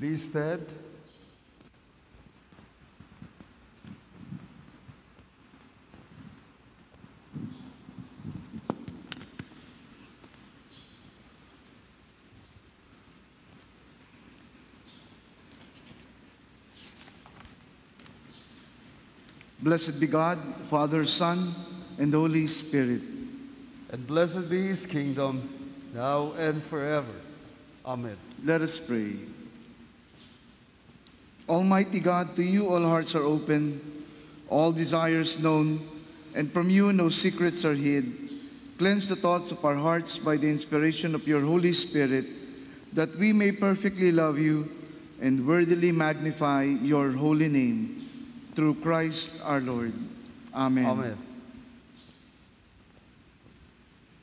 Please stand. Blessed be God, Father, Son, and the Holy Spirit. And blessed be his kingdom, now and forever. Amen. Let us pray. Almighty God, to you all hearts are open, all desires known, and from you no secrets are hid. Cleanse the thoughts of our hearts by the inspiration of your Holy Spirit, that we may perfectly love you and worthily magnify your holy name. Through Christ our Lord. Amen. Amen.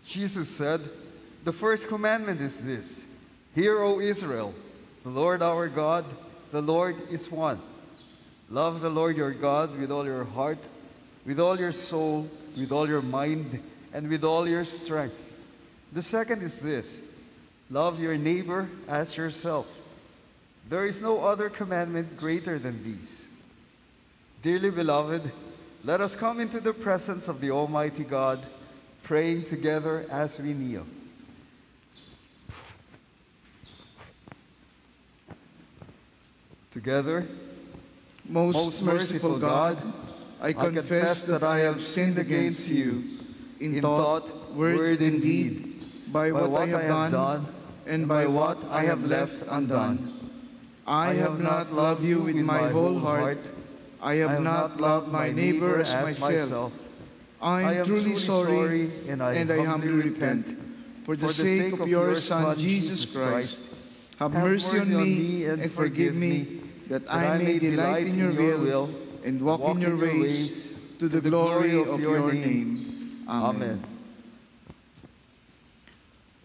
Jesus said, "The first commandment is this: Hear, O Israel, the Lord our God, the Lord is one. Love the Lord your God with all your heart, with all your soul, with all your mind, and with all your strength. The second is this: love your neighbor as yourself. There is no other commandment greater than these." Dearly beloved, let us come into the presence of the Almighty God, praying together as we kneel. Together, Most merciful God, I confess that I have sinned against you in thought, word, and deed, by what I have done and by what I have left undone. I have not loved you with my whole heart. I have not loved my neighbor as myself. I am truly sorry, and I humbly repent. For the sake of your Son, Jesus Christ, have mercy on me and forgive me, that I may delight in your will and walk in your ways, to the glory of your name. Amen.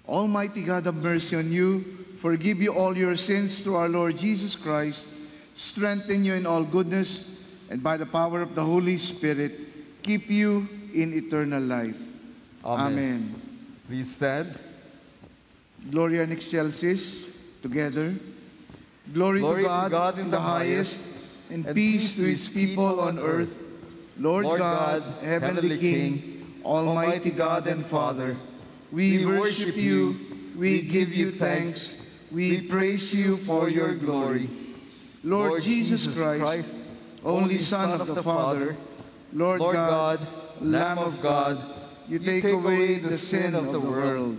Almighty God, have mercy on you, forgive you all your sins through our Lord Jesus Christ, strengthen you in all goodness, and by the power of the Holy Spirit, keep you in eternal life. Amen. Amen. Please stand. Gloria in excelsis, together. Glory to God in the highest, and peace to his people on earth. Lord God, heavenly King, almighty God and Father, we worship you, we give you thanks, we praise you for your glory. Lord Jesus Christ, only Son of the Father, Lord God, Lamb of God, you take away the sin of the world.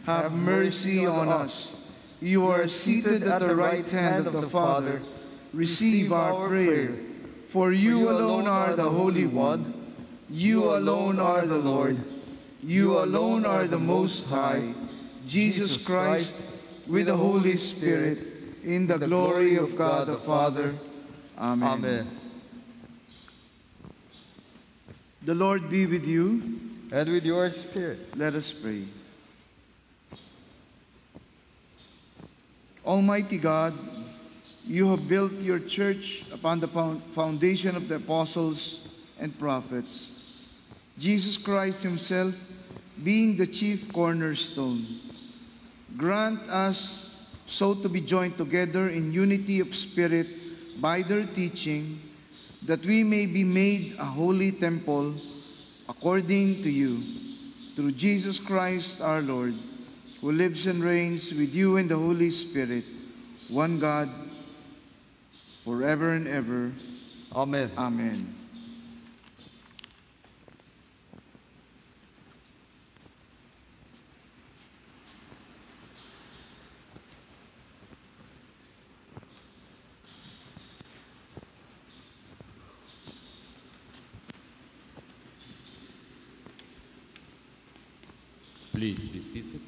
Have mercy on us. You are seated at the right hand of the Father. Receive our prayer. For you alone are the Holy One. You alone are the Lord. You alone are the Most High. Jesus Christ, with the Holy Spirit, in the glory of God the Father. Amen. Amen. The Lord be with you. And with your spirit. Let us pray. Almighty God, you have built your church upon the foundation of the apostles and prophets. Jesus Christ himself being the chief cornerstone. Grant us so to be joined together in unity of spirit by their teaching, that we may be made a holy temple according to you, through Jesus Christ our Lord, who lives and reigns with you in the Holy Spirit, one God, forever and ever. Amen. Amen. Please be seated.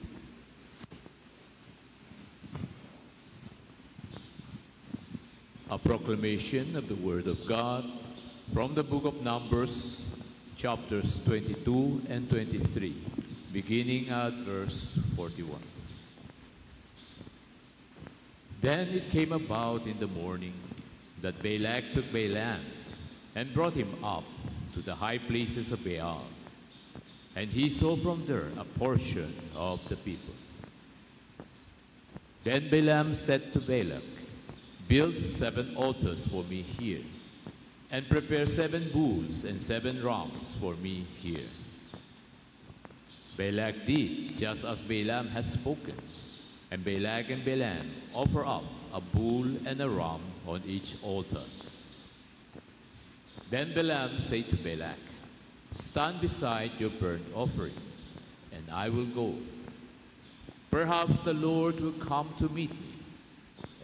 A proclamation of the Word of God from the book of Numbers, chapters 22 and 23, beginning at verse 41. Then it came about in the morning that Balak took Balaam and brought him up to the high places of Baal. And he saw from there a portion of the people. Then Balaam said to Balak, Build 7 altars for me here, and prepare 7 bulls and 7 rams for me here." Balak did just as Balaam had spoken, and Balak and Balaam offered up a bull and a ram on each altar. Then Balaam said to Balak, "Stand beside your burnt offering, and I will go. Perhaps the Lord will come to meet me,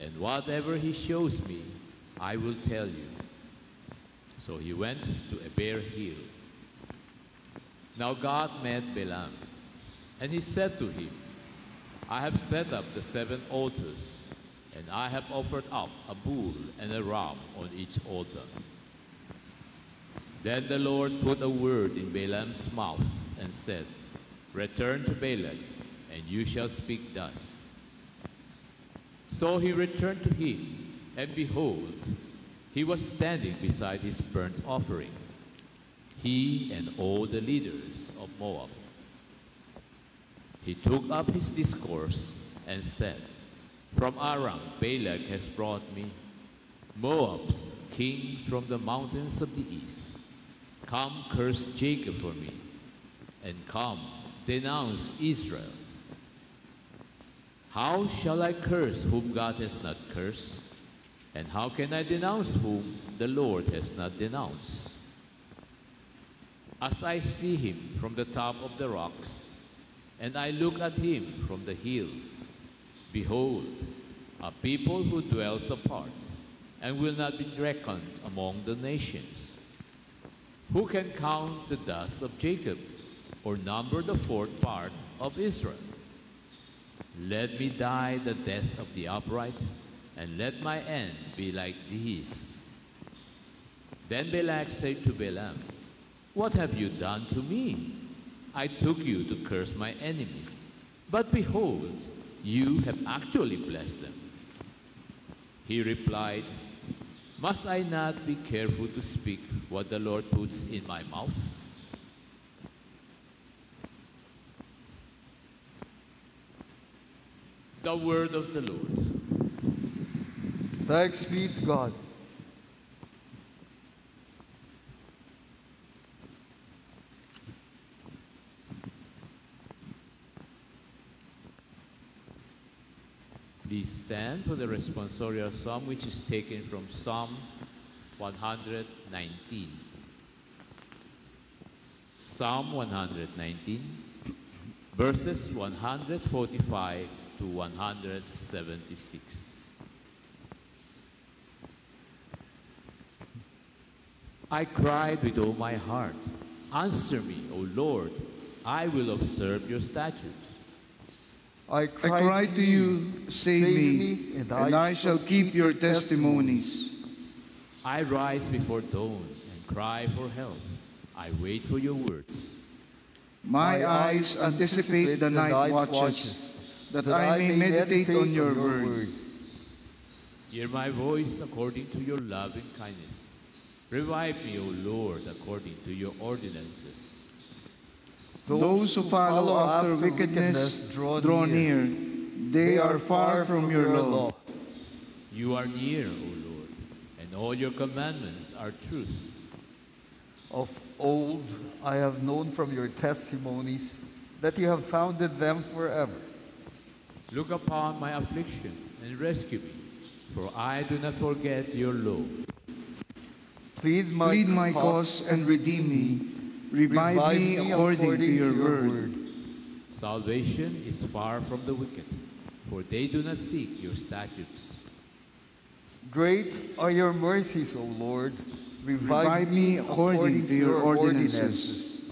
and whatever he shows me, I will tell you." So he went to a bare hill. Now God met Balaam, and he said to him, "I have set up the 7 altars, and I have offered up a bull and a ram on each altar." Then the Lord put a word in Balaam's mouth and said, "Return to Balak, and you shall speak thus." So he returned to him, and behold, he was standing beside his burnt offering, he and all the leaders of Moab. He took up his discourse and said, "From Aram Balak has brought me, Moab's king from the mountains of the east. Come, curse Jacob for me, and come, denounce Israel. How shall I curse whom God has not cursed? And how can I denounce whom the Lord has not denounced? As I see him from the top of the rocks, and I look at him from the hills, behold, a people who dwells apart, and will not be reckoned among the nations. Who can count the dust of Jacob, or number the 4th part of Israel? Let me die the death of the upright, and let my end be like these." Then Balak said to Balaam, "What have you done to me? I took you to curse my enemies, but behold, you have actually blessed them." He replied, "Must I not be careful to speak what the Lord puts in my mouth?" The word of the Lord. Thanks be to God. Please stand for the responsorial psalm, which is taken from Psalm 119. Psalm 119, verses 145 to 176. I cried with all my heart, "Answer me, O Lord, I will observe your statutes." I I cry to you, save me, and I shall keep your testimonies. I rise before dawn and cry for help. I wait for your words. My eyes anticipate the night watches, that I may meditate on your word. Hear my voice according to your loving kindness. Revive me, O Lord, according to your ordinances. Those who follow after wickedness draw near. They are far from your law. You are near, O Lord, and all your commandments are truth. Of old I have known from your testimonies that you have founded them forever. Look upon my affliction and rescue me, for I do not forget your law. Plead my cause and redeem me. Revive me according to your word. Salvation is far from the wicked, for they do not seek your statutes. Great are your mercies, O Lord. Revive me according to your ordinances.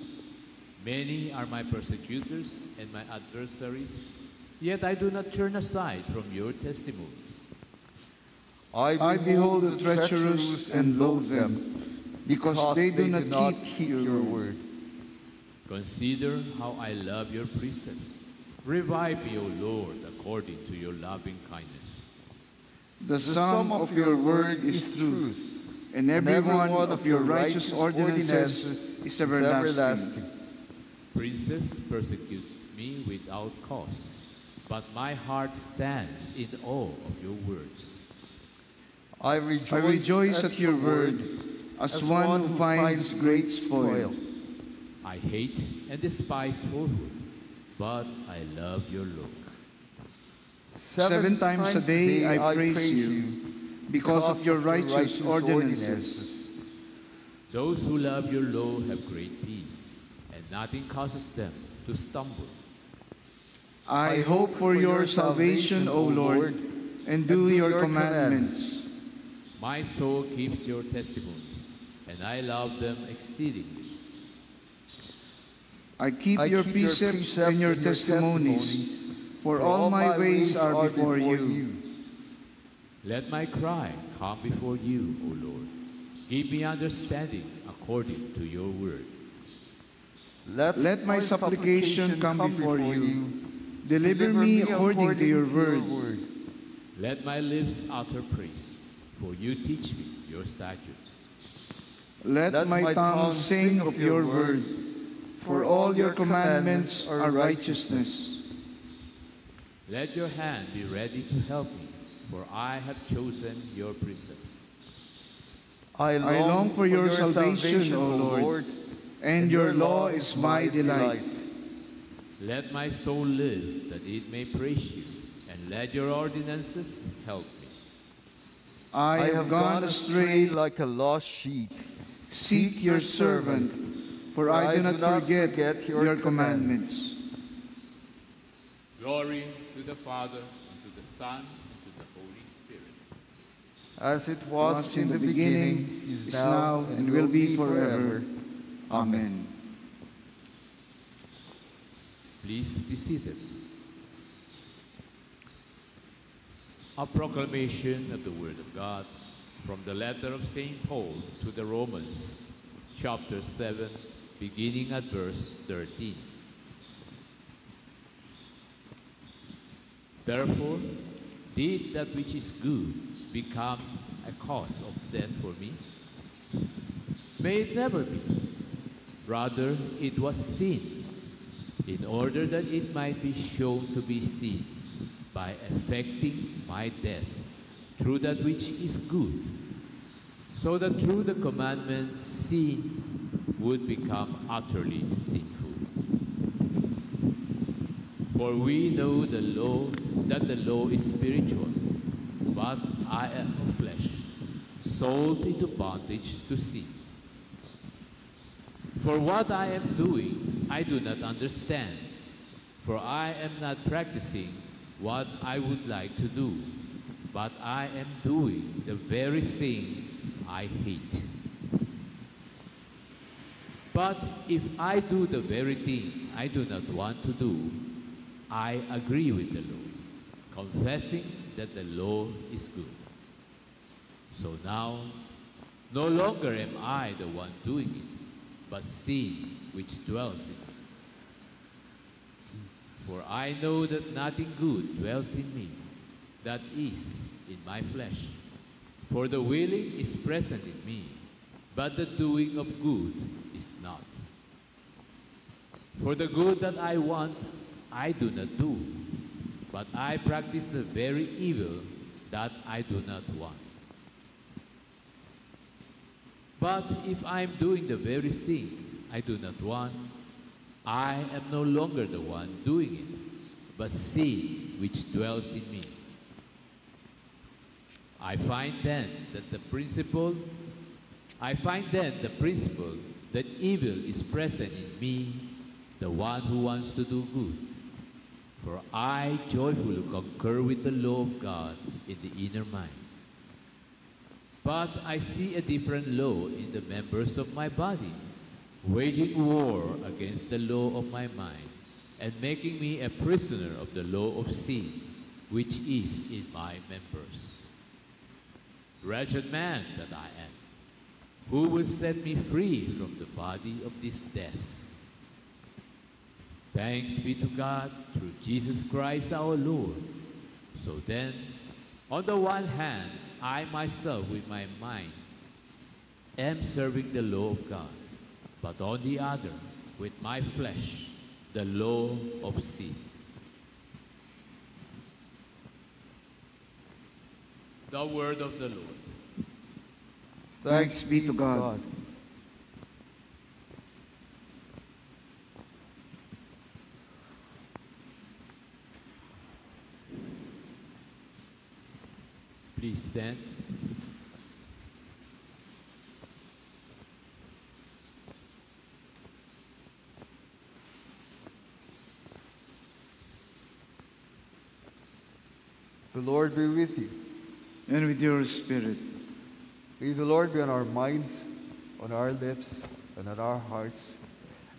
Many are my persecutors and my adversaries, yet I do not turn aside from your testimonies. I behold the treacherous and loathe them, because they do not keep your word. Consider how I love your precepts. Revive me, O Lord, according to your loving kindness. The sum of your word is truth, and every one of your righteous ordinances is everlasting. Princes persecute me without cause, but my heart stands in awe of your words. I rejoice at your word as one who finds great spoil. I hate and despise falsehood, but I love your law. 7 times a day I praise you because of your righteous ordinances. Those who love your law have great peace, and nothing causes them to stumble. I hope for your salvation, O Lord, and do your commandments. My soul keeps your testimonies, and I love them exceedingly. I keep your precepts and your testimonies, for all my ways are before you. Let my cry come before you, O Lord. Give me understanding according to your word. Let my supplication come before you. Deliver me according to your word. Let my lips utter praise, for you teach me your statutes. Let my tongue sing of your word, for all your commandments are righteousness. Let your hand be ready to help me, for I have chosen your precepts. I long for your salvation, O Lord, and your law is my delight. Let my soul live, that it may praise you, and let your ordinances help me. I have gone astray like a lost sheep. Seek your servant, for I do not forget your commandments. Glory to the Father, and to the Son, and to the Holy Spirit. As it was in the beginning, is now, and will be forever. Amen. Please be seated. A proclamation of the Word of God from the letter of St. Paul to the Romans, chapter 7, beginning at verse 13. Therefore, did that which is good become a cause of death for me? May it never be. Rather, it was sin, in order that it might be shown to be sin by effecting my death through that which is good, so that through the commandment sin would become utterly sinful. For we know that the law is spiritual, but I am of flesh, sold into bondage to sin. For what I am doing, I do not understand, for I am not practicing what I would like to do, but I am doing the very thing I hate. But if I do the very thing I do not want to do, I agree with the law, confessing that the law is good. So now, no longer am I the one doing it, but sin which dwells in me. For I know that nothing good dwells in me, that is, in my flesh. For the willing is present in me, but the doing of good is not. For the good that I want, I do not do, but I practice the very evil that I do not want. But if I am doing the very thing I do not want, I am no longer the one doing it, but sin which dwells in me. I find then the principle that evil is present in me, the one who wants to do good. For I joyfully concur with the law of God in the inner mind. But I see a different law in the members of my body, waging war against the law of my mind, and making me a prisoner of the law of sin, which is in my members. Wretched man that I am, who will set me free from the body of this death? Thanks be to God through Jesus Christ our Lord. So then, on the one hand, I myself with my mind am serving the law of God, but on the other, with my flesh, the law of sin. The word of the Lord. Thanks be to God. Please stand. The Lord be with you. And with your spirit. May the Lord be on our minds, on our lips, and on our hearts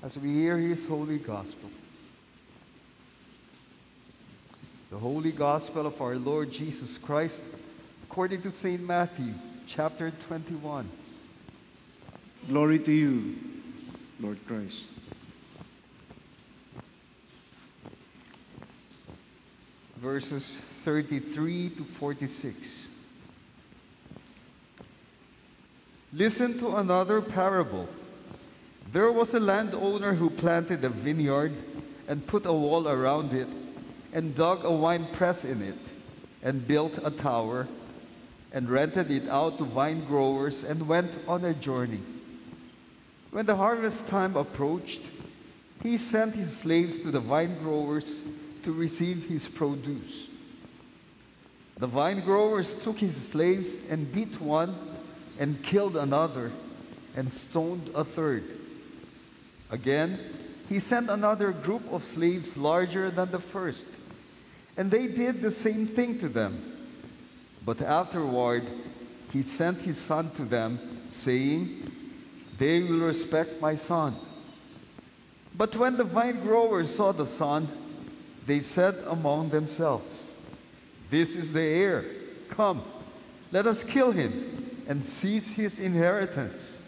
as we hear His holy gospel. The holy gospel of our Lord Jesus Christ, according to St. Matthew, chapter 21. Glory to you, Lord Christ. Verses 33 to 46. Listen to another parable. There was a landowner who planted a vineyard and put a wall around it and dug a wine press in it and built a tower and rented it out to vine growers and went on a journey. When the harvest time approached, he sent his slaves to the vine growers to receive his produce. The vine growers took his slaves and beat one and killed another and stoned a third. Again, he sent another group of slaves larger than the first, and they did the same thing to them. But afterward, he sent his son to them, saying, "They will respect my son." But when the vine growers saw the son, they said among themselves, "This is the heir. Come, let us kill him and seize his inheritance."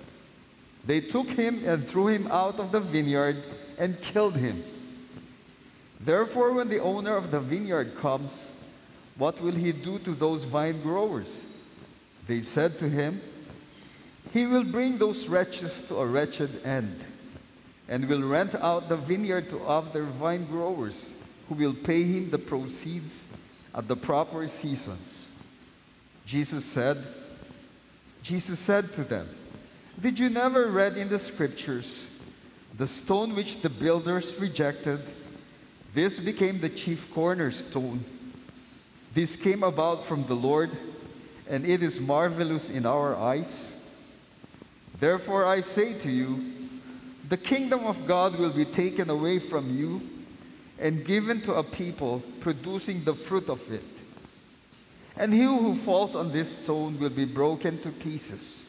They took him and threw him out of the vineyard and killed him. Therefore, when the owner of the vineyard comes, what will he do to those vine growers? They said to him, "He will bring those wretches to a wretched end, and will rent out the vineyard to other vine growers, who will pay him the proceeds at the proper seasons." Jesus said to them, "Did you never read in the scriptures, the stone which the builders rejected, this became the chief cornerstone. This came about from the Lord, and it is marvelous in our eyes. Therefore I say to you, the kingdom of God will be taken away from you and given to a people producing the fruit of it. And he who falls on this stone will be broken to pieces.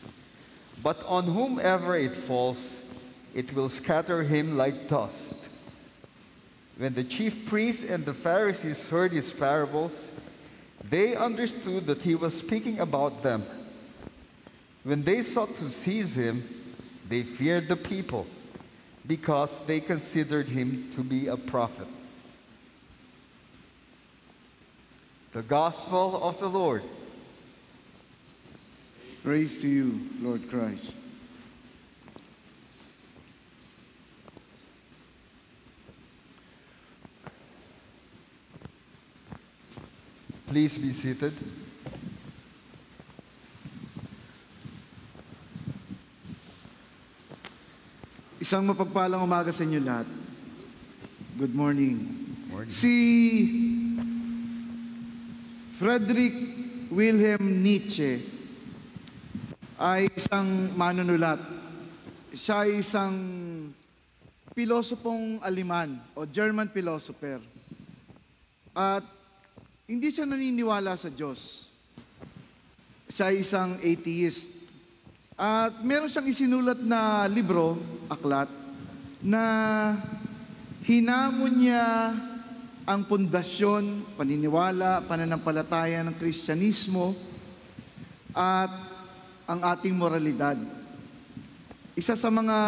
But on whomever it falls, it will scatter him like dust." When the chief priests and the Pharisees heard his parables, they understood that he was speaking about them. When they sought to seize him, they feared the people, because they considered him to be a prophet. The Gospel of the Lord. Praise to you, Lord Christ. Please be seated. Isang mapagpalang umaga sa inyo lahat. Good morning. Morning. Si Friedrich Wilhelm Nietzsche ay isang manunulat. Siya ay isang pilosopong Aleman o German philosopher. At hindi siya naniniwala sa Diyos. Siya ay isang atheist. At meron siyang isinulat na libro, aklat, na hinamon niya ang pundasyon, paniniwala, pananampalataya ng Kristyanismo at ang ating moralidad. Isa sa mga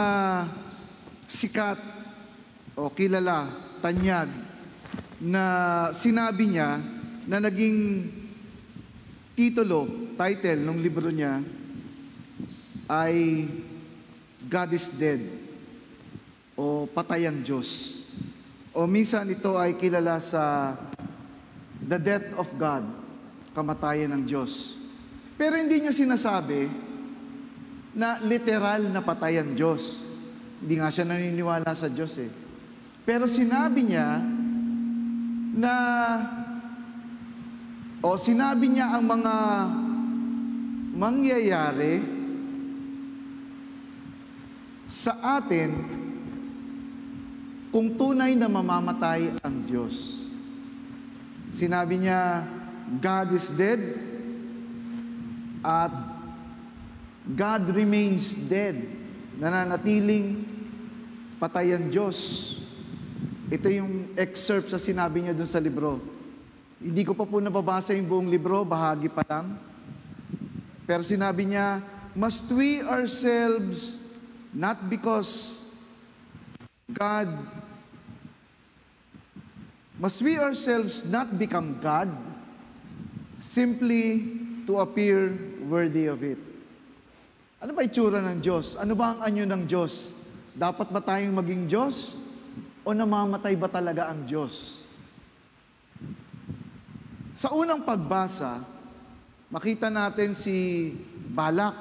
sikat o kilala, tanyag, na sinabi niya na naging title ng libro niya ay God is Dead o Patay ang Diyos. O minsan ito ay kilala sa The Death of God, kamatayan ng Diyos. Pero hindi niya sinasabi na literal na patay ang Diyos. Hindi nga siya naniniwala sa Diyos eh. Pero sinabi niya na, sinabi niya ang mga mangyayari sa atin kung tunay na mamamatay ang Diyos. Sinabi niya, God is dead at God remains dead. Nananatiling patay ang Diyos. Ito yung excerpt sa sinabi niya dun sa libro. Hindi ko pa po nababasa yung buong libro, bahagi pa lang. Pero sinabi niya, must we ourselves, not because God, must we ourselves not become God, simply to appear worthy of it? Ano ba itsura ng Diyos? Ano ba ang anyo ng Diyos? Dapat ba tayong maging Diyos? O namamatay ba talaga ang Diyos? Sa unang pagbasa, makita natin si Balak,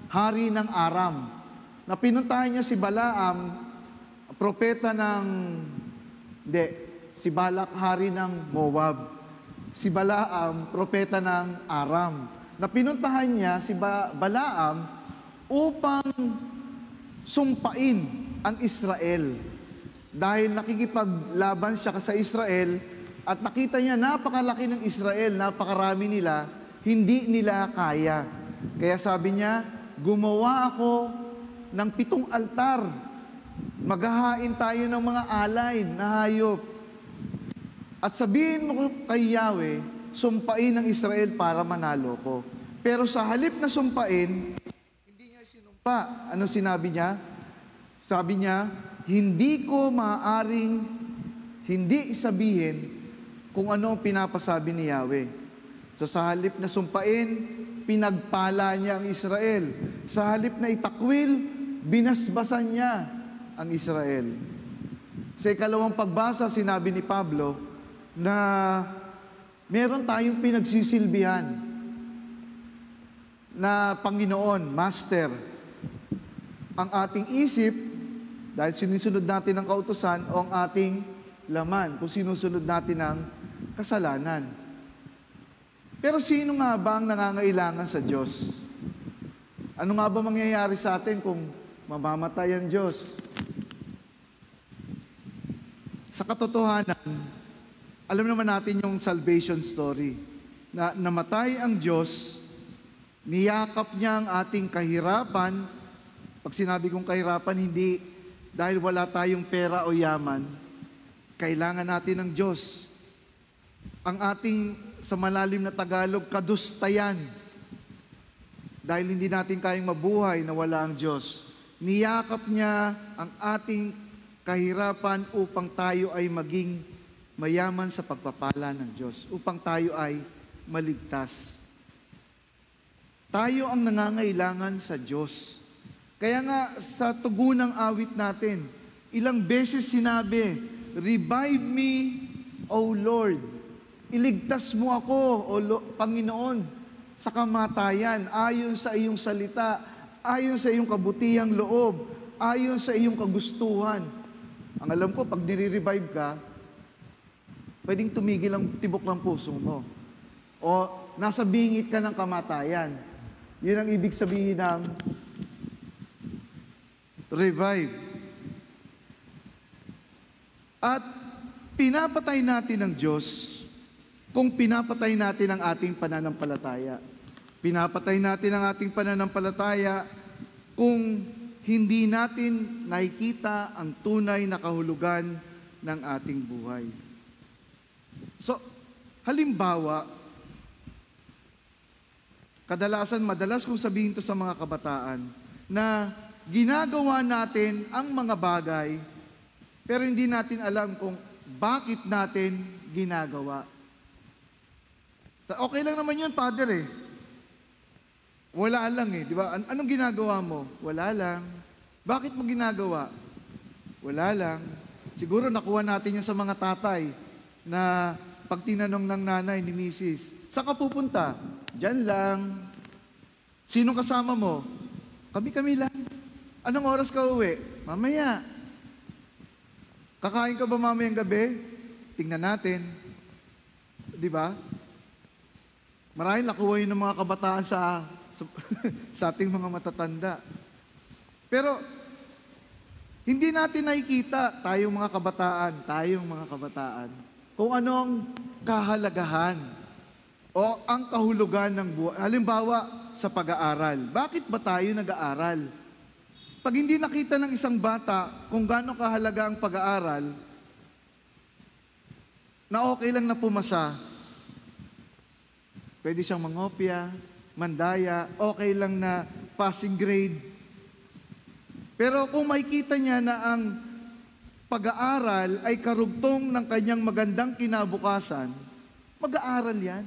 hari ng Aram, na pinuntahan niya si Balaam, propeta ng, si Balak, hari ng Moab. Si Balaam, propeta ng Aram. Na pinuntahan niya si Balaam upang sumpain ang Israel. Dahil nakikipaglaban siya sa Israel at nakita niya napakalaki ng Israel, napakarami nila, hindi nila kaya. Kaya sabi niya, gumawa ako ng 7 altar. Maghahain tayo ng mga alay na hayop. At sabihin mo kay Yahweh, sumpain ng Israel para manalo ko. Pero sa halip na sumpain, hindi niya sinumpa. Ano sinabi niya? Sabi niya, hindi ko maaaring hindi isabihin kung ano ang pinapasabi ni Yahweh. So sa halip na sumpain, pinagpala niya ang Israel. Sa halip na itakwil, binasbasan niya ang Israel. Sa ikalawang pagbasa, sinabi ni Pablo na meron tayong pinagsisilbihan na Panginoon, Master. Ang ating isip, dahil sinusunod natin ang kautusan, o ang ating laman, kung sinusunod natin ang kasalanan. Pero sino nga ba ang nangangailangan sa Diyos? Ano nga ba mangyayari sa atin kung mamamatay ang Diyos? Sa katotohanan, alam naman natin yung salvation story, na namatay ang Diyos, niyakap niya ang ating kahirapan. Pag sinabi kong kahirapan, hindi dahil wala tayong pera o yaman, kailangan natin ng Diyos. Ang ating, sa malalim na Tagalog, kadustayan. Dahil hindi natin kayang mabuhay na wala ang Diyos. Niyakap niya ang ating kahirapan upang tayo ay maging mayaman sa pagpapala ng Diyos. Upang tayo ay maligtas. Tayo ang nangangailangan sa Diyos. Kaya nga sa tugunang awit natin, ilang beses sinabi, revive me, O Lord. Iligtas mo ako, Panginoon, sa kamatayan, ayon sa iyong salita, ayon sa iyong kabutihang loob, ayon sa iyong kagustuhan. Ang alam ko, pag nire-revive ka, pwedeng tumigil ang tibok ng puso mo. O nasa bingit ka ng kamatayan. Yun ang ibig sabihin ng revive. At pinapatay natin ng Diyos kung pinapatay natin ang ating pananampalataya. Pinapatay natin ang ating pananampalataya kung hindi natin nakikita ang tunay na kahulugan ng ating buhay. So, halimbawa, madalas kong sabihin to sa mga kabataan, na ginagawa natin ang mga bagay, pero hindi natin alam kung bakit natin ginagawa. Okay lang naman yun, Father eh. Wala lang eh, di ba? Anong ginagawa mo? Wala lang. Bakit mo ginagawa? Wala lang. Siguro nakuha natin yun sa mga tatay na pag tinanong ng nanay ni Mrs., saan ka pupunta? Diyan lang. Sinong kasama mo? Kami-kami lang. Anong oras ka uwi? Mamaya. Kakain ka ba mamayang gabi? Tingnan natin. Di ba? Maraming nakuha yun ng mga kabataan sa ating mga matatanda. Pero, hindi natin nakikita, tayong mga kabataan, kung anong kahalagahan o ang kahulugan ng buhay. Halimbawa, sa pag-aaral. Bakit ba tayo nag-aaral? Pag hindi nakita ng isang bata kung gaano kahalaga ang pag-aaral, na okay lang na pumasa, pwede siyang mangopya, mandaya, okay lang na passing grade. Pero kung makikita niya na ang pag-aaral ay karugtong ng kanyang magandang kinabukasan, mag-aaral yan.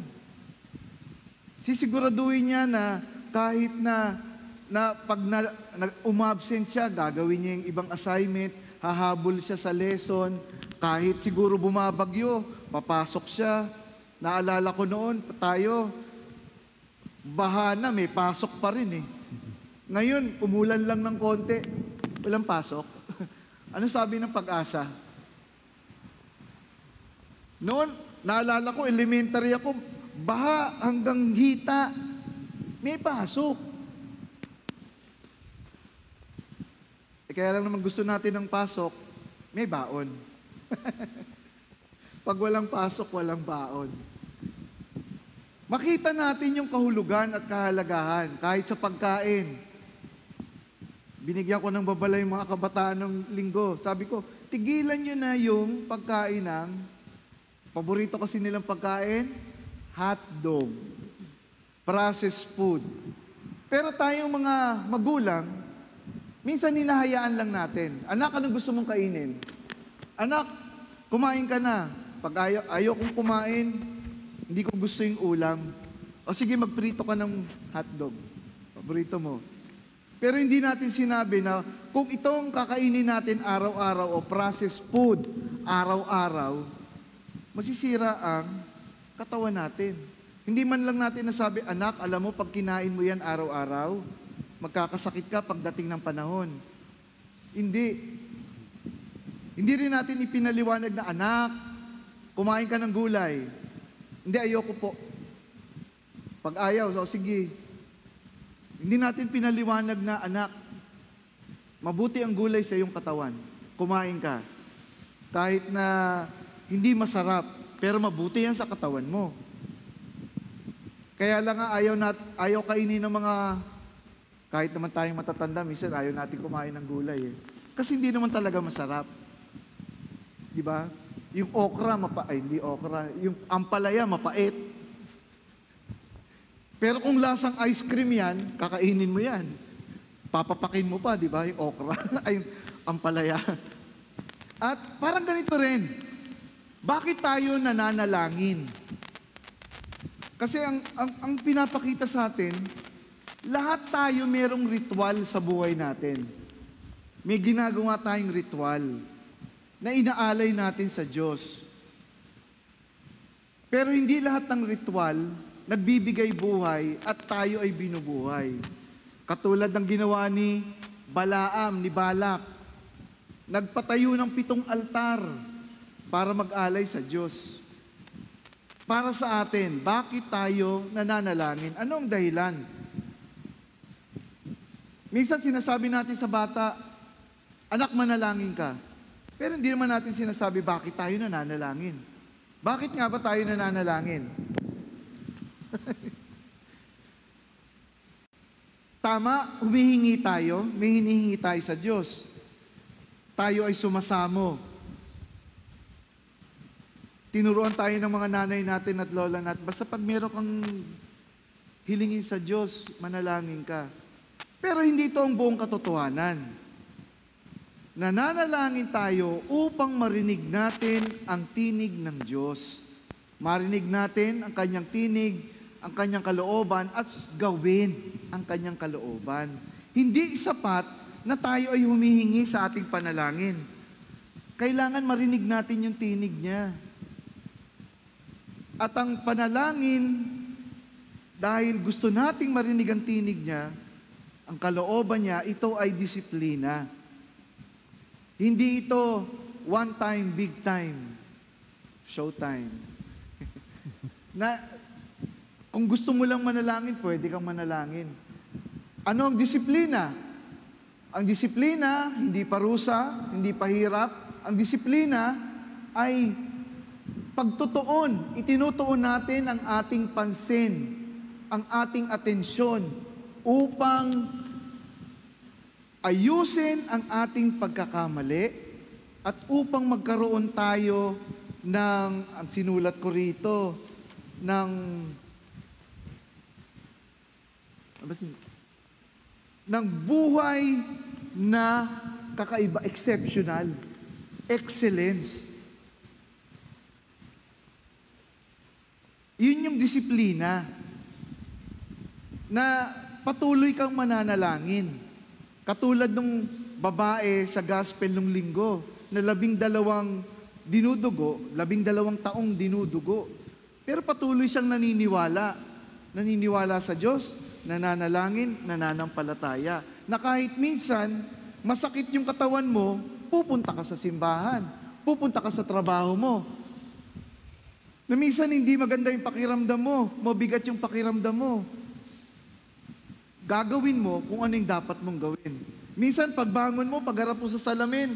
Sisiguraduhin niya na kahit na pag umabsent siya, gagawin niya yung ibang assignment, hahabol siya sa lesson, kahit siguro bumabagyo, papasok siya. Naalala ko noon, tayo, baha na, may pasok pa rin eh. Ngayon, umulan lang ng konti, walang pasok. Ano sabi ng Pag-asa? Noon, naalala ko, elementary ako, baha hanggang hita, may pasok. Kaya lang naman gusto natin ng pasok, may baon. Pag walang pasok, walang baon. Makita natin yung kahulugan at kahalagahan, kahit sa pagkain. Binigyan ko ng babala yung mga kabataan ng linggo. Sabi ko, tigilan nyo na yung pagkain ng, paborito kasi nilang pagkain, hotdog, processed food. Pero tayong mga magulang, minsan hinahayaan lang natin. Anak, anong gusto mong kainin? Anak, kumain ka na. Pag ayaw kong kumain, hindi ko gusto yung ulam. O sige, magprito ka ng hotdog. Paborito mo. Pero hindi natin sinabi na kung itong kakainin natin araw-araw o processed food araw-araw, masisira ang katawan natin. Hindi man lang natin nasabi, anak, alam mo, pag kinain mo yan araw-araw, magkakasakit ka pagdating ng panahon. Hindi. Hindi rin natin ipinaliwanag na, anak, kumain ka ng gulay. Hindi, ayoko po. Pag ayaw, so sige. Hindi natin pinaliwanag na, anak, mabuti ang gulay sa iyong katawan. Kumain ka. Kahit na hindi masarap, pero mabuti yan sa katawan mo. Kaya lang nga, ayaw kainin ng mga, kahit naman tayong matatanda, minsan ayaw natin kumain ng gulay eh. Kasi hindi naman talaga masarap. Di ba? Yung okra, hindi okra. Yung ampalaya, mapait. Pero kung lasang ice cream yan, kakainin mo yan. Papapakin mo pa, di ba? Yung okra, ay yung ampalaya. At parang ganito rin. Bakit tayo nananalangin? Kasi ang pinapakita sa atin, lahat tayo merong ritual sa buhay natin. May ginagawa tayong ritual na inaalay natin sa Diyos. Pero hindi lahat ng ritual nagbibigay buhay at tayo ay binubuhay. Katulad ng ginawa ni Balaam, ni Balak. Nagpatayo ng 7 altar para mag-alay sa Diyos. Para sa atin, bakit tayo nananalangin? Anong dahilan? Minsan sinasabi natin sa bata, anak, manalangin ka. Pero hindi naman natin sinasabi bakit tayo nananalangin. Bakit nga ba tayo nananalangin? Tama, humihingi tayo, may hinihingi tayo sa Diyos. Tayo ay sumasamo. Tinuruan tayo ng mga nanay natin at lola natin, basta pag meron kang hilingin sa Diyos, manalangin ka. Pero hindi ito ang buong katotohanan. Nananalangin tayo upang marinig natin ang tinig ng Diyos. Marinig natin ang kanyang tinig, ang kanyang kalooban, at gawin ang kanyang kalooban. Hindi sapat na tayo ay humihingi sa ating panalangin. Kailangan marinig natin yung tinig niya. At ang panalangin, dahil gusto nating marinig ang tinig niya, ang kalooban niya, ito ay disiplina. Hindi ito one time, big time, showtime. Na kung gusto mo lang manalangin, pwede kang manalangin. Ano ang disiplina? Ang disiplina, hindi parusa, hindi pahirap. Ang disiplina ay pagtutuon. Itinutuon natin ang ating pansin, ang ating atensyon upang ayusin ang ating pagkakamali at upang magkaroon tayo ng, ang sinulat ko rito, ng buhay na kakaiba, exceptional, excellence. Yun yung disiplina na patuloy kang mananalangin. Katulad nung babae sa gospel nung linggo na 12 taong dinudugo. Pero patuloy siyang naniniwala sa Diyos, nananalangin, nananampalataya. Na kahit minsan, masakit yung katawan mo, pupunta ka sa simbahan, pupunta ka sa trabaho mo. Na minsan hindi maganda yung pakiramdam mo, mabigat yung pakiramdam mo. Gagawin mo kung ano yung dapat mong gawin. Minsan, pagbangon mo, pagharap mo sa salamin,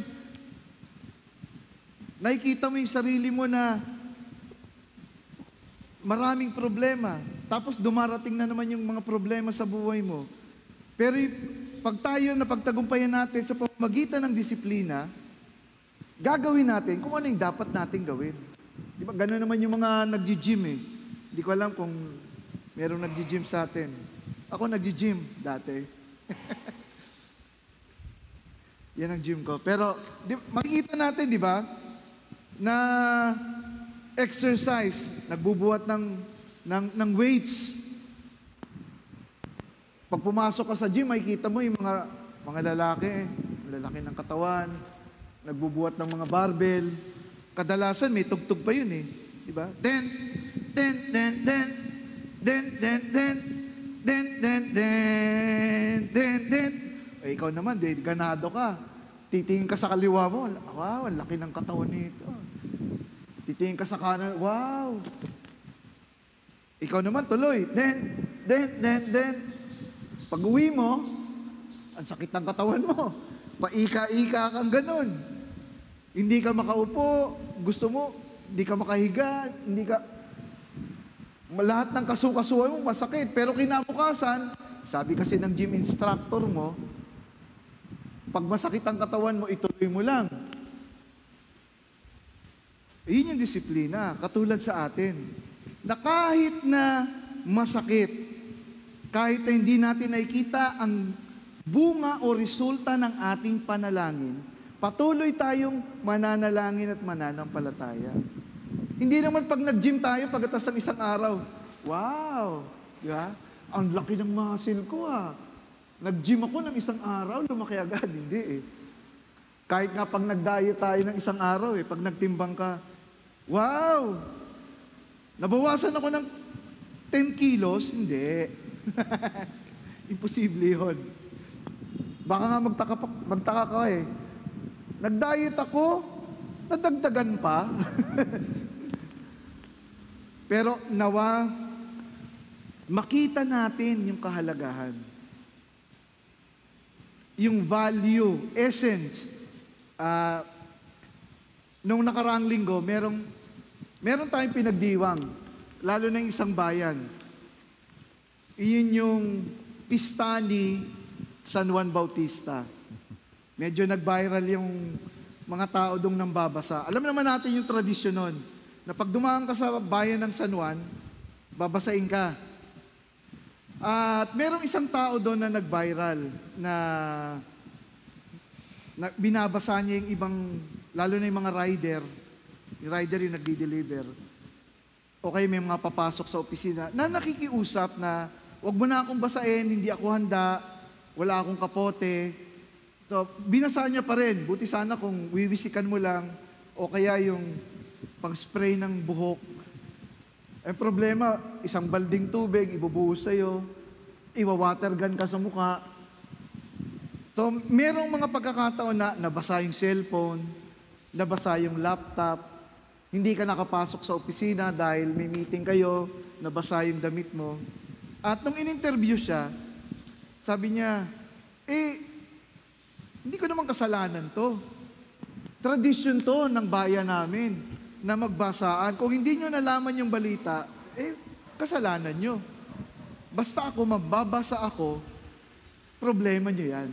nakikita mo yung sarili mo na maraming problema. Tapos dumarating na naman yung mga problema sa buhay mo. Pero pag tayo na pagtagumpayan natin sa pamamagitan ng disiplina, gagawin natin kung ano yung dapat natin gawin. Di ba? Gano'n naman yung mga nag-gym eh. Hindi ko alam kung merong nag-gym sa atin. Ako nag-gym dati. Yan ang gym ko. Pero makikita natin, di ba, na exercise, nagbubuhat ng weights. Pag pumasok ka sa gym, makikita mo yung mga lalaki ng katawan, nagbubuhat ng mga barbell. Kadalasan may tugtog pa yun eh. Di ba? Den, den, den, den, den, den, den, den, den, den, den, den. Eh, ikaw naman, ganado ka. Titingin ka sa kaliwa mo, wow, ang laki ng katawan nito. Titingin ka sa kanan, wow. Ikaw naman tuloy, den, den, den, den. Pag uwi mo, ang sakit ng katawan mo. Paika-ika kang ganun. Hindi ka makaupo, gusto mo, hindi ka makahiga, lahat ng kasukasuan mo masakit. Pero kinabukasan, sabi kasi ng gym instructor mo, pag masakit ang katawan mo, ituloy mo lang. Yun yung disiplina, katulad sa atin. Na kahit na masakit, kahit na hindi natin nakikita ang bunga o resulta ng ating panalangin, patuloy tayong mananalangin at mananampalataya. Hindi naman pag nag-gym tayo pagkatapos ng isang araw, wow, diba? Ang laki ng muscle ko Nag-gym ako ng isang araw, lumaki agad. Hindi eh. Kahit nga pag nag-diet tayo ng isang araw pag nagtimbang ka, wow, nabawasan ako ng 10 kilos? Hindi. Imposible yun. Baka nga magtaka ka eh. Nag-diet ako, nadagdagan pa. Pero nawa, makita natin yung kahalagahan. Yung value, essence. Nung nakaraang linggo, meron tayong pinagdiwang, lalo na yung isang bayan. Iyon yung pista ni San Juan Bautista. Medyo nag-viral yung mga tao doon nang babasa. Alam naman natin yung tradisyon nun, na pag dumaan ka sa bayan ng San Juan, babasain ka. At merong isang tao doon na nag-viral na binabasa niya yung ibang, lalo na yung mga rider. Yung rider yung nagdi-deliver. O kaya may mga papasok sa opisina na nakikiusap na, wag mo na akong basain, hindi ako handa, wala akong kapote. So, binasa niya pa rin. Buti sana kung wiwisikan mo lang o kaya yung pang-spray ng buhok. Ang problema, isang balding tubig, ibubuhos sa'yo, iwa-water gun ka sa mukha. So, merong mga pagkakataon na nabasa yung cellphone, nabasa yung laptop, hindi ka nakapasok sa opisina dahil may meeting kayo, nabasa yung damit mo. At nung in-interview siya, sabi niya, hindi ko naman kasalanan to. Tradisyon to ng bayan namin na magbasaan. Kung hindi nyo nalaman yung balita, kasalanan nyo. Basta ako, magbabasa ako, problema nyo yan.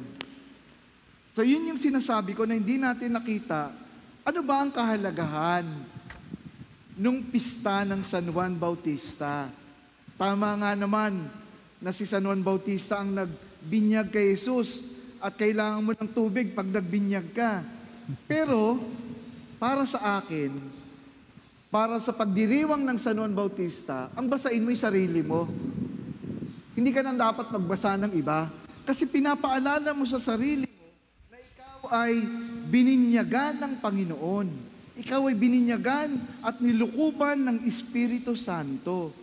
So yun yung sinasabi ko na hindi natin nakita, ano ba ang kahalagahan nung pista ng San Juan Bautista? Tama nga naman na si San Juan Bautista ang nagbinyag kay Jesus at kailangan mo ng tubig pag nagbinyag ka. Pero, para sa akin, para sa pagdiriwang ng San Juan Bautista, ang basain mo yung sarili mo. Hindi ka nang dapat magbasa ng iba. Kasi pinapaalala mo sa sarili mo na ikaw ay bininyagan ng Panginoon. Ikaw ay bininyagan at nilukuban ng Espiritu Santo.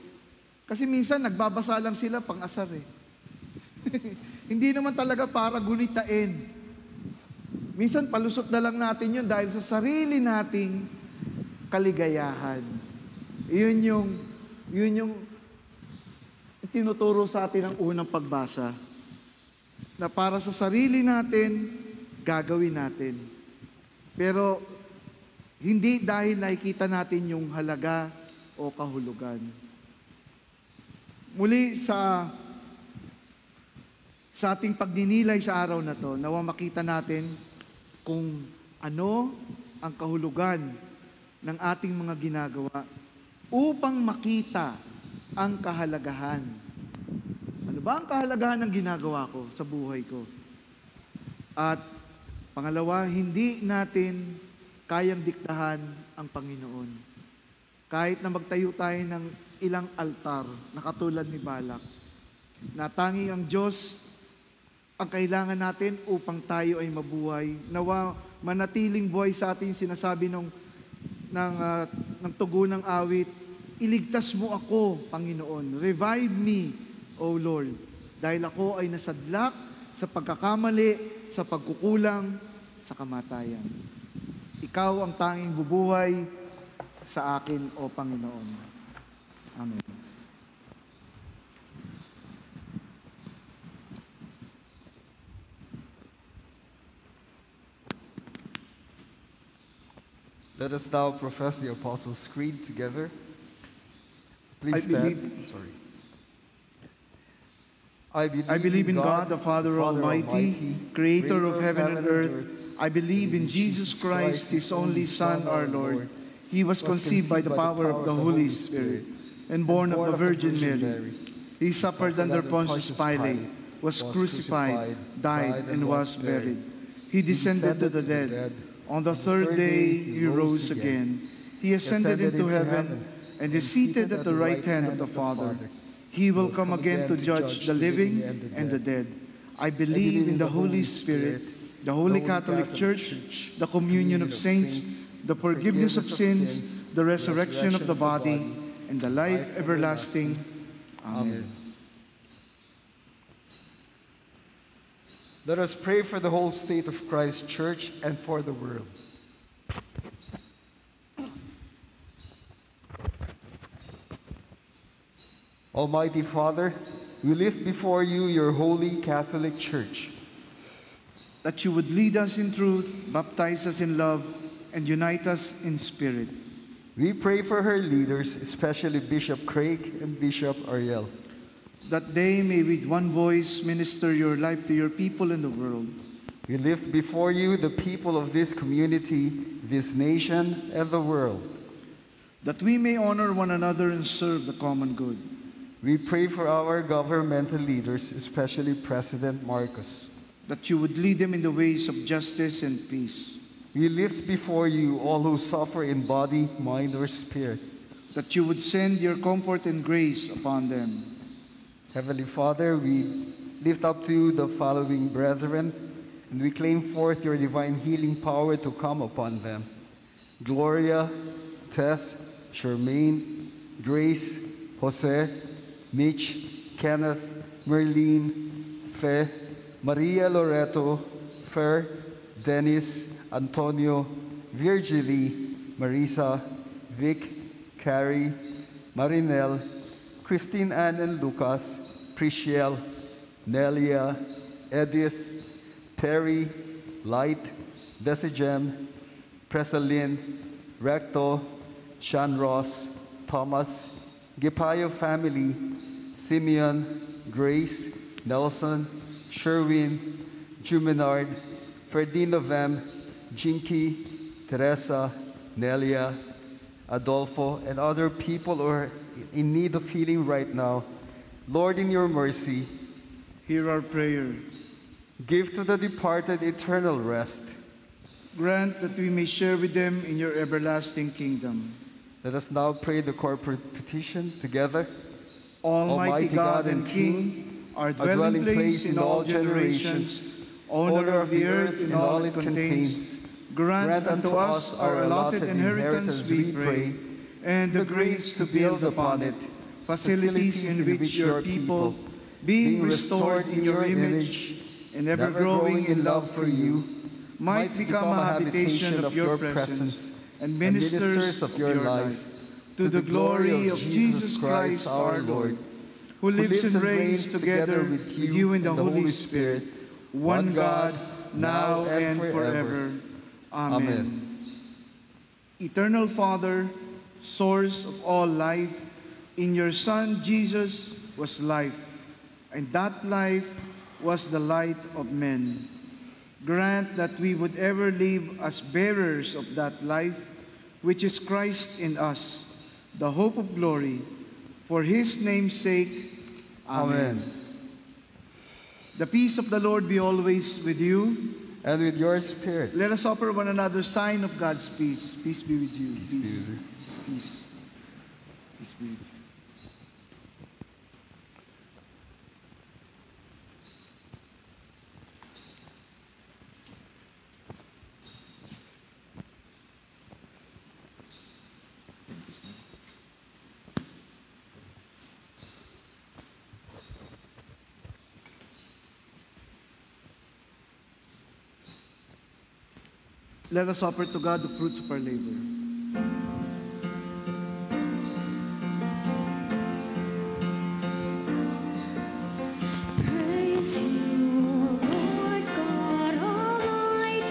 Kasi minsan nagbabasa lang sila pang-asar eh. Hindi naman talaga para gunitain. Minsan palusot na lang natin yun dahil sa sarili nating kaligayahan. Yun yung tinuturo sa atin ang unang pagbasa. Na para sa sarili natin, gagawin natin. Pero hindi dahil nakikita natin yung halaga o kahulugan. Muli sa ating pagninilay sa araw na to, nawa makita natin kung ano ang kahulugan ng ating mga ginagawa upang makita ang kahalagahan. Ano ba ang kahalagahan ng ginagawa ko sa buhay ko? At pangalawa, hindi natin kayang diktahan ang Panginoon. Kahit na magtayo tayo ng ilang altar na katulad ni Balak, na tanging ang Diyos ang kailangan natin upang tayo ay mabuhay. Nawa manatiling buhay sa atin sinasabi ng tugunang awit, iligtas mo ako, Panginoon. Revive me, O Lord. Dahil ako ay nasadlak sa pagkakamali, sa pagkukulang, sa kamatayan. Ikaw ang tanging bubuhay sa akin, O Panginoon. Amen. Let us now profess the Apostles' Creed together. Please stand. Sorry. I believe in God, the Father Almighty, creator of heaven and earth. I believe in Jesus Christ, His only Son, our Lord. He was conceived by the power of the Holy Spirit and born of the Virgin Mary. He suffered under Pontius Pilate, was crucified, died, and was buried. He descended to the dead. On the third day, He rose again. He ascended into heaven and is seated at the right hand of the Father. He will come again to judge the living and the dead. I believe in the Holy Spirit, the Holy Catholic Church, the communion of saints, the forgiveness of sins, the resurrection of the body, and the life everlasting. Amen. Let us pray for the whole state of Christ Church and for the world. Almighty Father, we lift before you your holy Catholic Church. That you would lead us in truth, baptize us in love, and unite us in spirit. We pray for her leaders, especially Bishop Craig and Bishop Ariel, that they may with one voice minister your life to your people in the world. We lift before you the people of this community, this nation, and the world. That we may honor one another and serve the common good. We pray for our governmental leaders, especially President Marcos, that you would lead them in the ways of justice and peace. We lift before you all who suffer in body, mind, or spirit, that you would send your comfort and grace upon them. Heavenly Father, we lift up to you the following brethren, and we claim forth your divine healing power to come upon them: Gloria, Tess, Charmaine, Grace, Jose, Mitch, Kenneth, Merlene, Fe, Maria Loreto, Fer, Dennis, Antonio, Virgily, Marisa, Vic, Carrie, Marinel, Christine Ann and Lucas, Prisciel, Nelia, Edith, Terry, Light, Desijem, Presalyn, Recto, Sean Ross, Thomas, Gipayo family, Simeon, Grace, Nelson, Sherwin, Jumenard, Ferdinand Vem, Jinky, Teresa, Nelia, Adolfo, and other people who are in need of healing right now. Lord, in your mercy, hear our prayer. Give to the departed eternal rest. Grant that we may share with them in your everlasting kingdom. Let us now pray the corporate petition together. Almighty God and King, our dwelling place in all generations, owner of the earth and all it contains, grant unto us our allotted inheritance, we pray, and the grace to build upon it, facilities in which your people, being restored in your image, and ever growing in love for you, might become a habitation of your presence and ministers of your life, to the glory of Jesus Christ our Lord, who lives and reigns together with you in the Holy Spirit, one God, now and forever. Amen. Eternal Father, source of all life, in your Son Jesus was life, and that life was the light of men. Grant that we would ever live as bearers of that life, which is Christ in us, the hope of glory. For his name's sake, amen. The peace of the Lord be always with you. And with your spirit. Let us offer one another sign of God's peace. Peace be with you. Peace be with you. Peace. Peace be with you. Let us offer to God the fruits of our labor. Praise you, Lord God Almighty,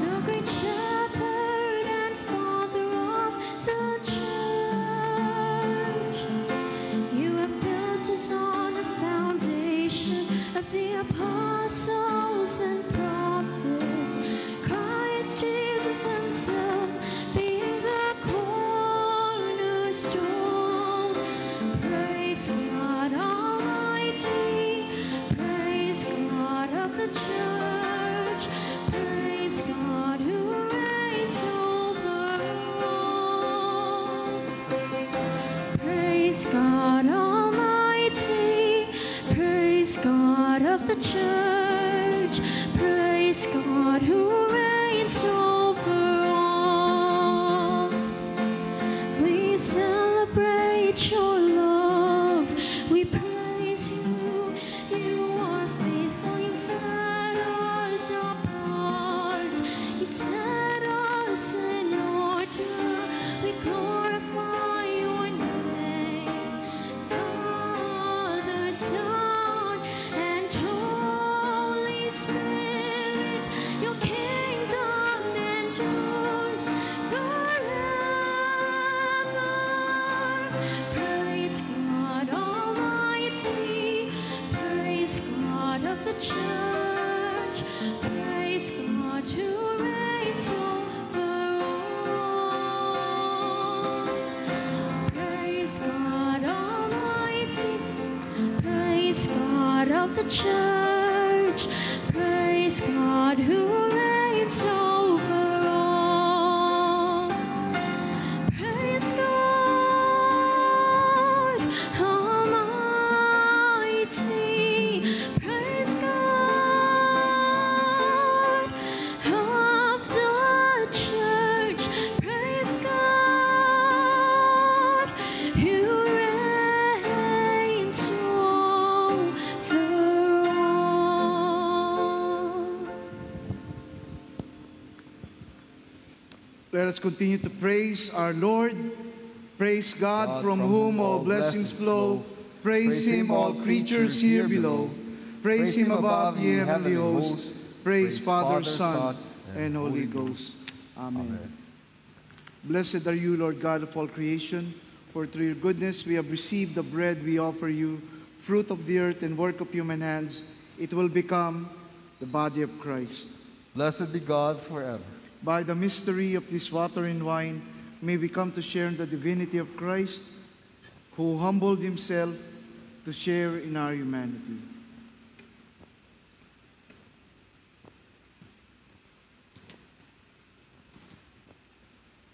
the great shepherd and father of the church. You have built us on the foundation of the apostles and prophets, Christ Jesus himself being the cornerstone. Praise God Almighty, praise God of the church, praise God who reigns over all. Praise God Almighty, praise God of the church, praise God who reigns over all. We celebrate your love, we praise you, you are faithful, you've set us apart, you've set us in order, we glorify your name, Father, Son, and Holy Spirit. Your kingdom endures forever. Praise God Almighty, praise God of the church, praise God who reigns over all. Praise God Almighty, praise God of the church, praise God who reigns over all. Praise God Almighty, praise God of the church, praise God Let us continue to praise our Lord. Praise God, from whom all blessings flow. Praise Him, all creatures here below. Praise Him above, ye heavenly hosts. Praise Father, Son, and Holy Ghost. Amen. Blessed are you, Lord God of all creation, for through your goodness we have received the bread we offer you, fruit of the earth and work of human hands. It will become the body of Christ. Blessed be God forever. By the mystery of this water and wine, may we come to share in the divinity of Christ, who humbled himself to share in our humanity.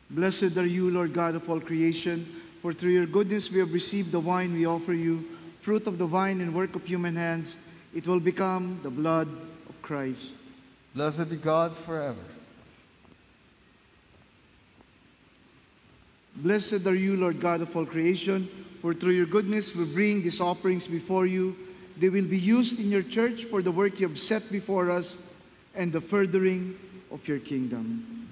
Blessed are you, Lord God of all creation, for through your goodness we have received the wine we offer you, fruit of the vine and work of human hands. It will become the blood of Christ. Blessed be God forever. Blessed are you, Lord God of all creation, for through your goodness we bring these offerings before you. They will be used in your church for the work you have set before us and the furthering of your kingdom.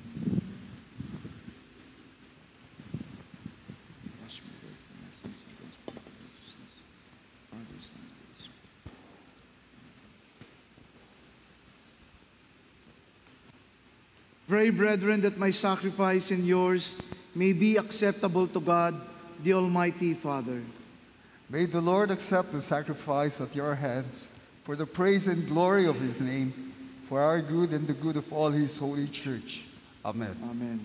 Pray, brethren, that my sacrifice and yours may be acceptable to God, the Almighty Father. May the Lord accept the sacrifice at your hands for the praise and glory of his name, for our good and the good of all his holy church. Amen. Amen.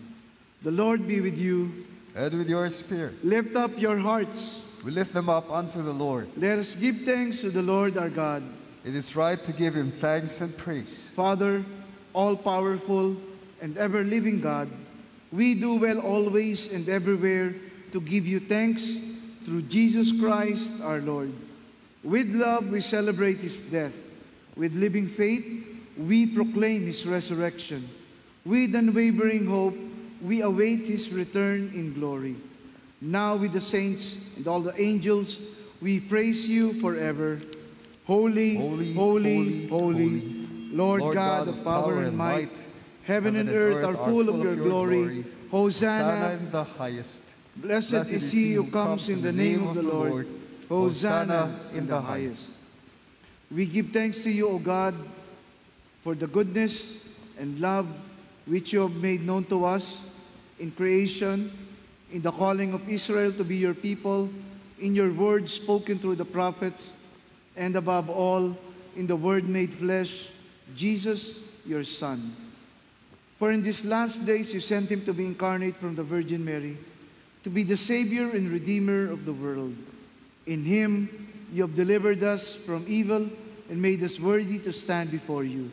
The Lord be with you. And with your spirit. Lift up your hearts. We lift them up unto the Lord. Let us give thanks to the Lord our God. It is right to give him thanks and praise. Father, all-powerful and ever-living God, we do well always and everywhere to give you thanks through Jesus Christ our Lord. With love we celebrate his death. With living faith we proclaim his resurrection. With unwavering hope we await his return in glory. Now with the saints and all the angels we praise you forever. Holy, holy, holy, holy, Lord God of power and might. Heaven and earth are full of your glory. Hosanna in the highest. Blessed is he who comes in the name of the Lord. Hosanna in the highest. We give thanks to you, O God, for the goodness and love which you have made known to us in creation, in the calling of Israel to be your people, in your word spoken through the prophets, and above all, in the Word made flesh, Jesus, your Son. For in these last days you sent him to be incarnate from the Virgin Mary, to be the Savior and Redeemer of the world. In him you have delivered us from evil and made us worthy to stand before you.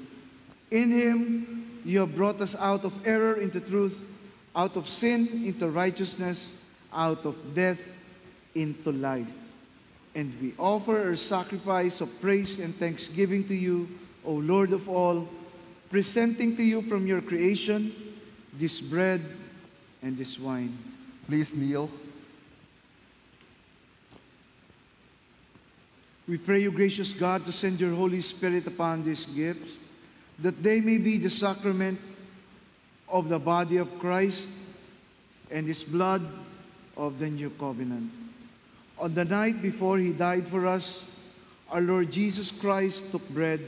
In him you have brought us out of error into truth, out of sin into righteousness, out of death into life. And we offer our sacrifice of praise and thanksgiving to you, O Lord of all, presenting to you from your creation this bread and this wine. Please kneel. We pray you, gracious God, to send your Holy Spirit upon these gifts, that they may be the sacrament of the body of Christ and his blood of the new covenant. On the night before he died for us, our Lord Jesus Christ took bread,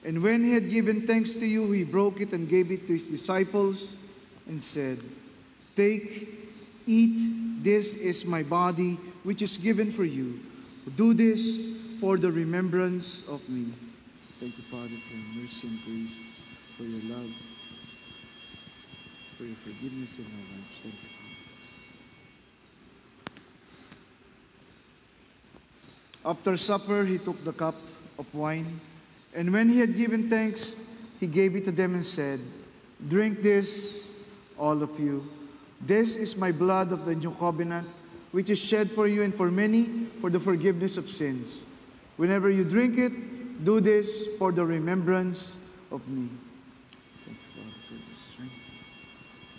and when he had given thanks to you, he broke it and gave it to his disciples and said, "Take, eat, this is my body, which is given for you. Do this for the remembrance of me." Thank you, Father, for your mercy and grace, for your love, for your forgiveness in our lives. Thank you, Father. After supper, he took the cup of wine, and when he had given thanks, he gave it to them and said, "Drink this, all of you. This is my blood of the new covenant, which is shed for you and for many for the forgiveness of sins. Whenever you drink it, do this for the remembrance of me." Thank you, Father, for the strength,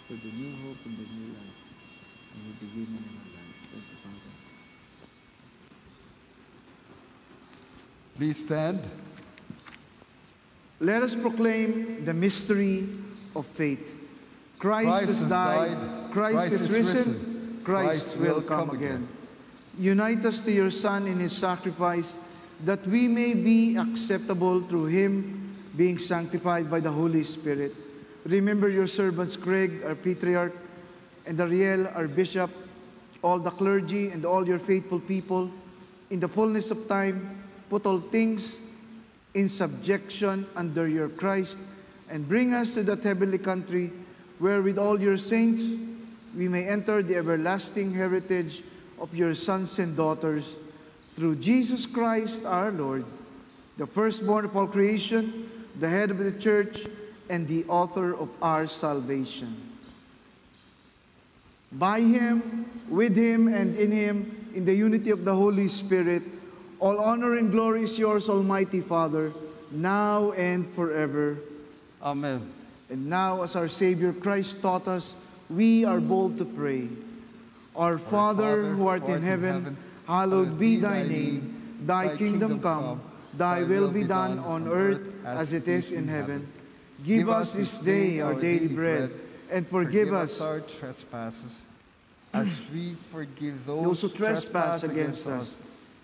for the new hope and the new life, and we begin in our life. Thank you, Father. Please stand. Let us proclaim the mystery of faith. Christ has died, Christ is risen, Christ will come again. Unite us to your Son in his sacrifice, that we may be acceptable through him, being sanctified by the Holy Spirit. Remember your servants Craig, our Patriarch, and Ariel, our Bishop, all the clergy, and all your faithful people. In the fullness of time, put all things in subjection under your Christ, and bring us to that heavenly country, where with all your saints we may enter the everlasting heritage of your sons and daughters, through Jesus Christ our Lord, the firstborn of all creation, the head of the church, and the author of our salvation. By him, with him, and in him, in the unity of the Holy Spirit, all honor and glory is yours, Almighty Father, now and forever. Amen. And now, as our Savior Christ taught us, we are bold to pray. Our Father, who art in heaven, hallowed be thy name. Thy kingdom come, thy will be done on earth as it is in heaven. Give us this day our daily bread, and forgive us our trespasses, as we forgive those who trespass against us.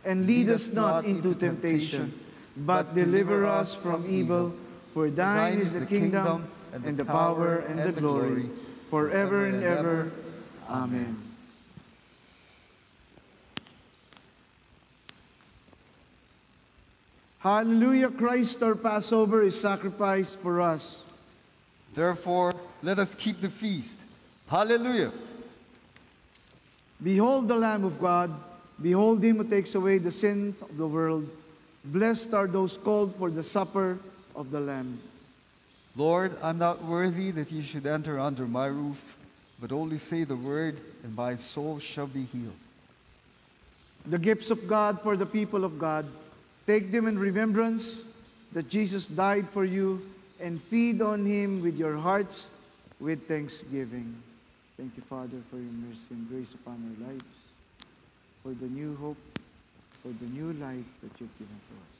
And lead us not into temptation, but deliver us from evil. For thine is the kingdom, and the power, and the glory, forever and ever. Amen. Hallelujah, Christ our Passover is sacrificed for us. Therefore, let us keep the feast. Hallelujah. Behold the Lamb of God. Behold him who takes away the sins of the world. Blessed are those called for the supper of the Lamb. Lord, I'm not worthy that you should enter under my roof, but only say the word, and my soul shall be healed. The gifts of God for the people of God. Take them in remembrance that Jesus died for you, and feed on him with your hearts with thanksgiving. Thank you, Father, for your mercy and grace upon our lives, for the new hope, for the new life that you've given to us.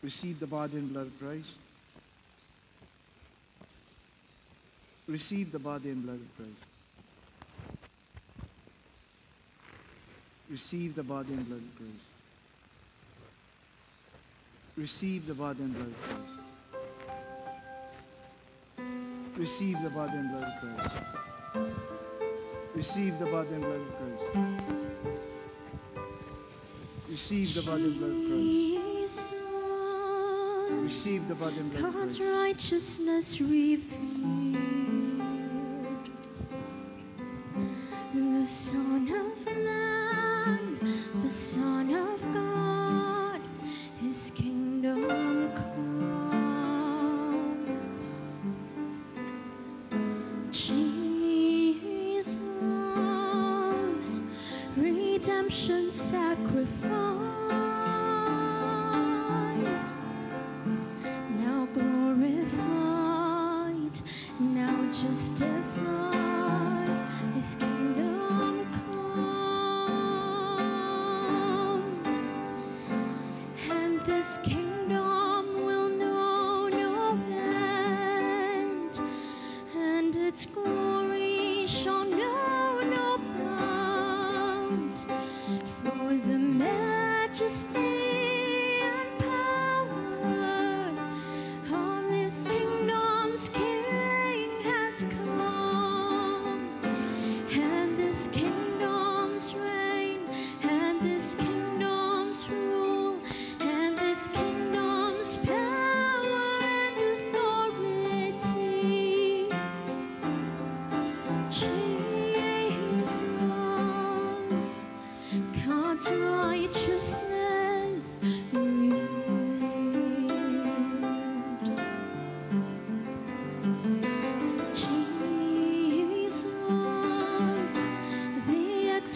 Receive the body and blood of Christ. Receive the body and blood of Christ. Receive the body and blood of Christ. Receive the body and blood of Christ. Receive the body and blood of Christ. Receive the body and blood of Christ. Receive the body and blood of Christ. Receive the body and blood of God's Christ. righteousness revealed. The Son of Man, the Son of God, his kingdom come. Jesus, redemption sacrifice. Now glorified, now justified, his kingdom come. And this kingdom will know no end, and its glory shall know no bounds. For the man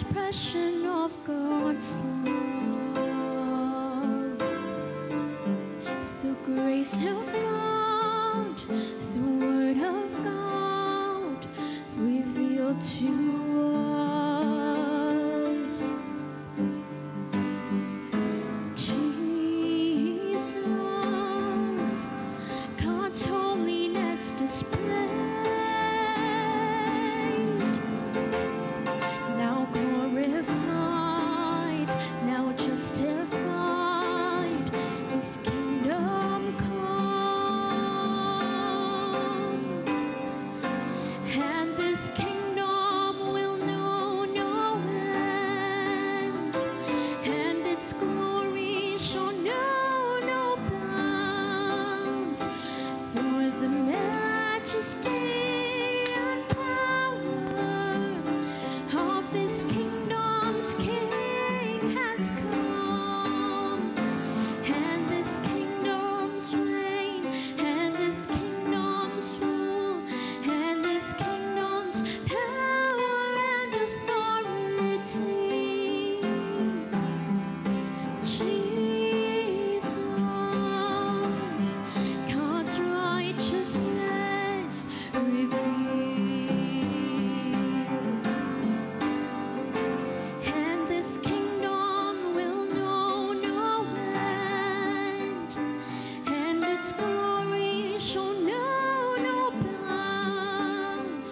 expression of God's love. The grace of God, the Word of God revealed to us. Jesus, God's holiness displayed, now glorified, now justified, His kingdom come, and this kingdom will know no end, and its glory shall know no bounds, for the majesty and power of this kingdom's King has come, and this kingdom's reign, and this kingdom's rule, and this kingdom's power and authority. Jesus, God's righteousness revealed, and this kingdom will know no end, and its glory shall know no bounds,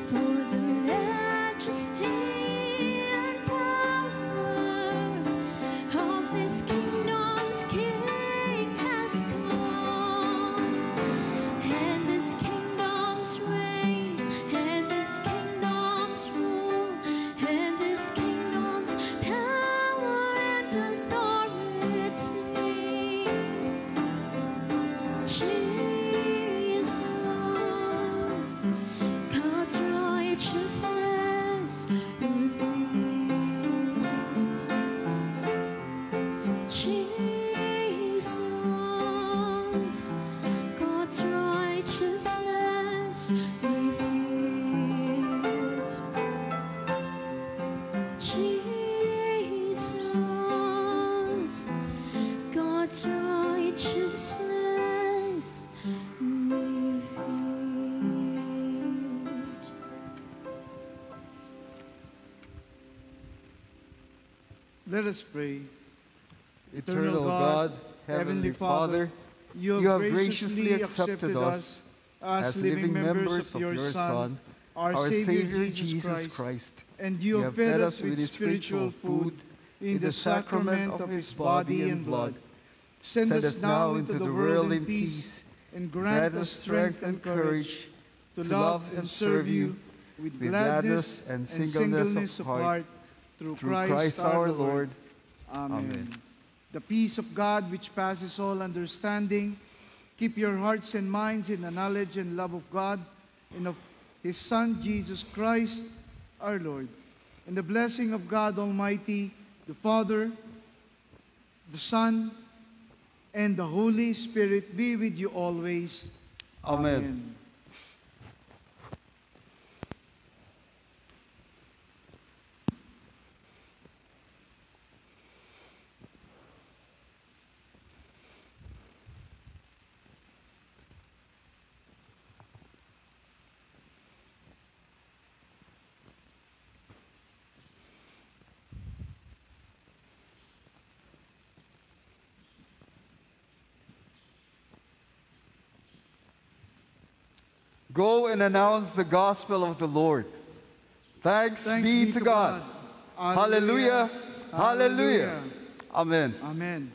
for the majesty and power of this kingdom's King has come, and this kingdom's reign, and this kingdom's rule, and this kingdom's power and authority. Jesus, God's righteousness revealed. Jesus, God's righteousness revealed. Jesus, God's righteousness revealed. Let us pray. Eternal God, Heavenly Father, you have graciously accepted us as living members of your Son, our Savior Jesus Christ, and you have fed us with spiritual food in the sacrament of His body and blood. Send us now into the world in peace, and grant us strength and courage to love and serve you with gladness and singleness of heart, through Christ our Lord. Amen. The peace of God, which passes all understanding, keep your hearts and minds in the knowledge and love of God and of His Son, Jesus Christ, our Lord. And the blessing of God Almighty, the Father, the Son, and the Holy Spirit be with you always. Amen. Go and announce the gospel of the Lord. Thanks be to God. Hallelujah. Hallelujah. Amen. Amen.